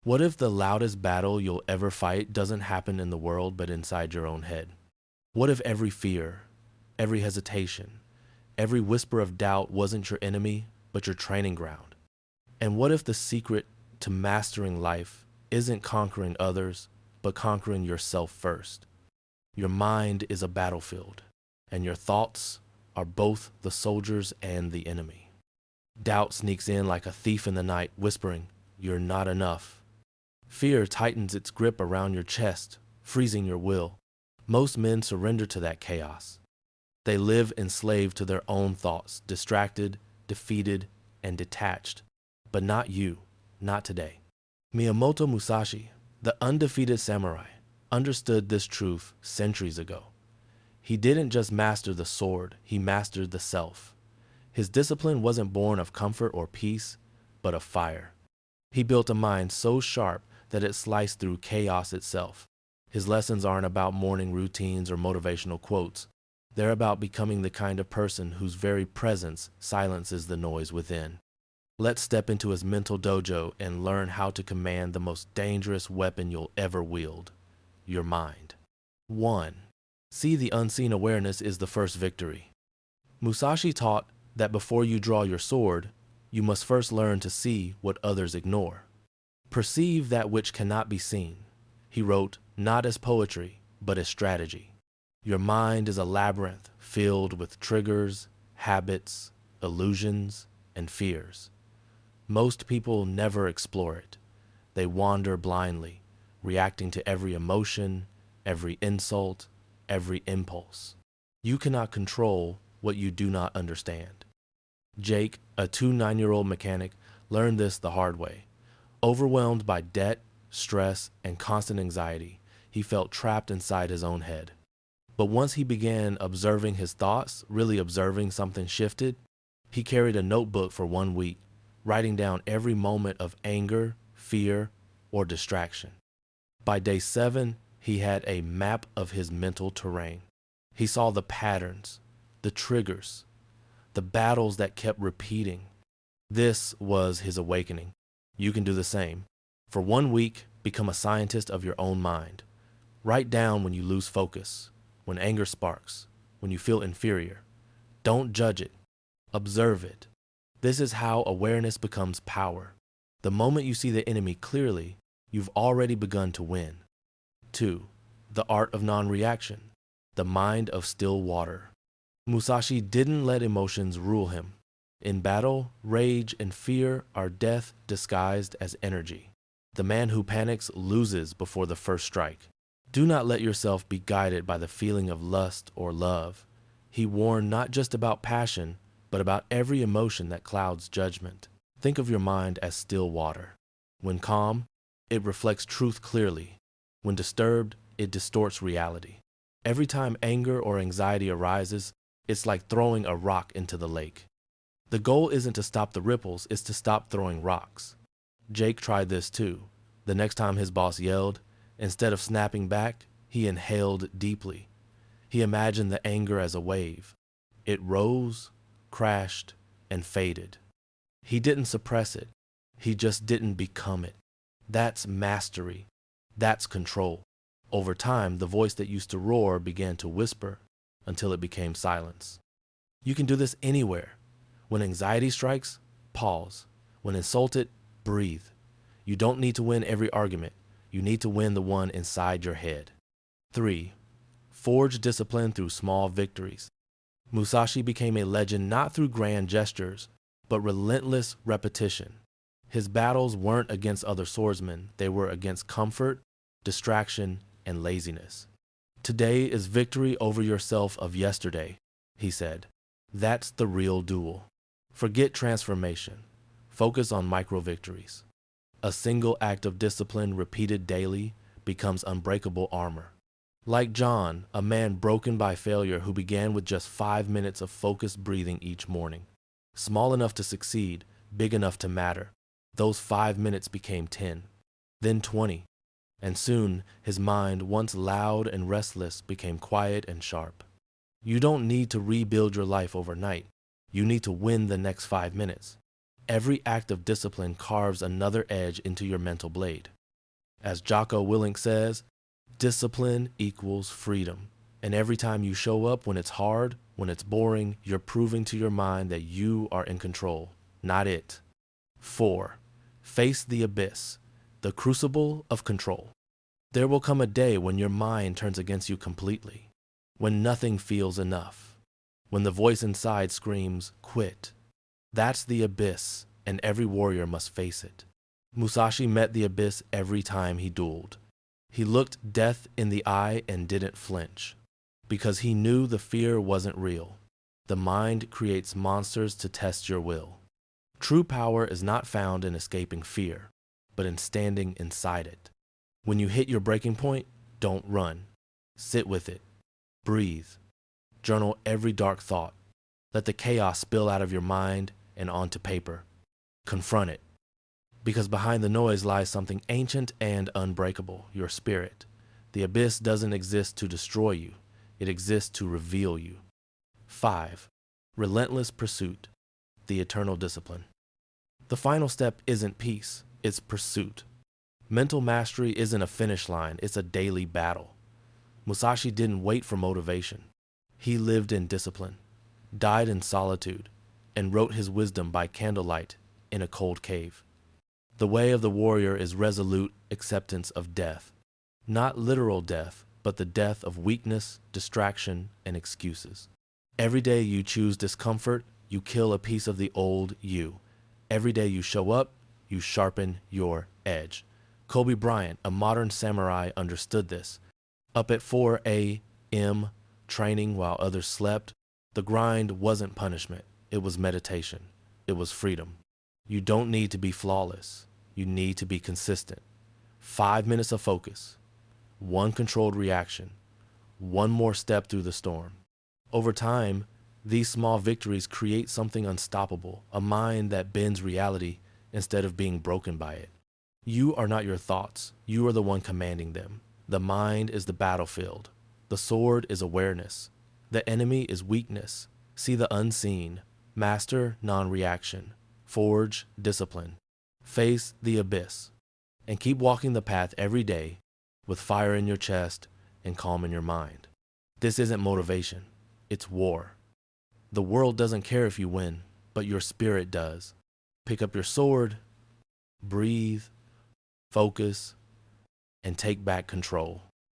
What if the loudest battle you'll ever fight doesn't happen in the world but inside your own head? What if every fear, every hesitation, every whisper of doubt wasn't your enemy but your training ground? And what if the secret to mastering life isn't conquering others but conquering yourself first? Your mind is a battlefield, and your thoughts are both the soldiers and the enemy. Doubt sneaks in like a thief in the night, whispering, "You're not enough." Fear tightens its grip around your chest, freezing your will. Most men surrender to that chaos. They live enslaved to their own thoughts, distracted, defeated, and detached. But not you, not today. Miyamoto Musashi, the undefeated samurai, understood this truth centuries ago. He didn't just master the sword, he mastered the self. His discipline wasn't born of comfort or peace, but of fire. He built a mind so sharp that it sliced through chaos itself. His lessons aren't about morning routines or motivational quotes. They're about becoming the kind of person whose very presence silences the noise within. Let's step into his mental dojo and learn how to command the most dangerous weapon you'll ever wield, your mind. 1. See the unseen awareness is the first victory. Musashi taught that before you draw your sword, you must first learn to see what others ignore. Perceive that which cannot be seen. He wrote, not as poetry, but as strategy. Your mind is a labyrinth filled with triggers, habits, illusions, and fears. Most people never explore it. They wander blindly, reacting to every emotion, every insult, every impulse. You cannot control what you do not understand. Jake, a 9-year-old mechanic, learned this the hard way. Overwhelmed by debt, stress, and constant anxiety, he felt trapped inside his own head. But once he began observing his thoughts, really observing, something shifted. He carried a notebook for 1 week, writing down every moment of anger, fear, or distraction. By day 7, he had a map of his mental terrain. He saw the patterns, the triggers, the battles that kept repeating. This was his awakening. You can do the same. For 1 week, become a scientist of your own mind. Write down when you lose focus, when anger sparks, when you feel inferior. Don't judge it. Observe it. This is how awareness becomes power. The moment you see the enemy clearly, you've already begun to win. 2. The art of non-reaction. The mind of still water. Musashi didn't let emotions rule him. In battle, rage and fear are death disguised as energy. The man who panics loses before the first strike. Do not let yourself be guided by the feeling of lust or love. He warned not just about passion, but about every emotion that clouds judgment. Think of your mind as still water. When calm, it reflects truth clearly. When disturbed, it distorts reality. Every time anger or anxiety arises, it's like throwing a rock into the lake. The goal isn't to stop the ripples, it's to stop throwing rocks. Jake tried this too. The next time his boss yelled, instead of snapping back, he inhaled deeply. He imagined the anger as a wave. It rose, crashed, and faded. He didn't suppress it. He just didn't become it. That's mastery. That's control. Over time, the voice that used to roar began to whisper until it became silence. You can do this anywhere. When anxiety strikes, pause. When insulted, breathe. You don't need to win every argument. You need to win the one inside your head. 3. Forge discipline through small victories. Musashi became a legend not through grand gestures, but relentless repetition. His battles weren't against other swordsmen. They were against comfort, distraction, and laziness. Today is victory over yourself of yesterday, he said. That's the real duel. Forget transformation. Focus on micro victories. A single act of discipline repeated daily becomes unbreakable armor. Like John, a man broken by failure who began with just 5 minutes of focused breathing each morning. Small enough to succeed, big enough to matter. Those 5 minutes became 10, then 20. And soon, his mind, once loud and restless, became quiet and sharp. You don't need to rebuild your life overnight. You need to win the next 5 minutes. every act of discipline carves another edge into your mental blade. As Jocko Willink says, discipline equals freedom. And every time you show up when it's hard, when it's boring, you're proving to your mind that you are in control, not it. 4. Face the abyss, the crucible of control. There will come a day when your mind turns against you completely, when nothing feels enough, when the voice inside screams, quit. That's the abyss, and every warrior must face it. Musashi met the abyss every time he dueled. He looked death in the eye and didn't flinch, because he knew the fear wasn't real. The mind creates monsters to test your will. True power is not found in escaping fear, but in standing inside it. When you hit your breaking point, don't run. Sit with it. Breathe. Journal every dark thought. Let the chaos spill out of your mind and onto paper. Confront it. Because behind the noise lies something ancient and unbreakable, your spirit. The abyss doesn't exist to destroy you. It exists to reveal you. 5. Relentless pursuit, the eternal discipline. The final step isn't peace, it's pursuit. Mental mastery isn't a finish line, it's a daily battle. Musashi didn't wait for motivation. He lived in discipline, died in solitude, and wrote his wisdom by candlelight in a cold cave. The way of the warrior is resolute acceptance of death. Not literal death, but the death of weakness, distraction, and excuses. Every day you choose discomfort, you kill a piece of the old you. Every day you show up, you sharpen your edge. Kobe Bryant, a modern samurai, understood this. Up at 4 a.m., training while others slept, the grind wasn't punishment. It was meditation. It was freedom. You don't need to be flawless. You need to be consistent. 5 minutes of focus. 1 controlled reaction. 1 more step through the storm. Over time, these small victories create something unstoppable, a mind that bends reality instead of being broken by it. You are not your thoughts. You are the one commanding them. The mind is the battlefield. The sword is awareness. The enemy is weakness. See the unseen. Master non-reaction. Forge discipline. Face the abyss. And keep walking the path every day with fire in your chest and calm in your mind. This isn't motivation. It's war. The world doesn't care if you win, but your spirit does. Pick up your sword, breathe, focus, and take back control.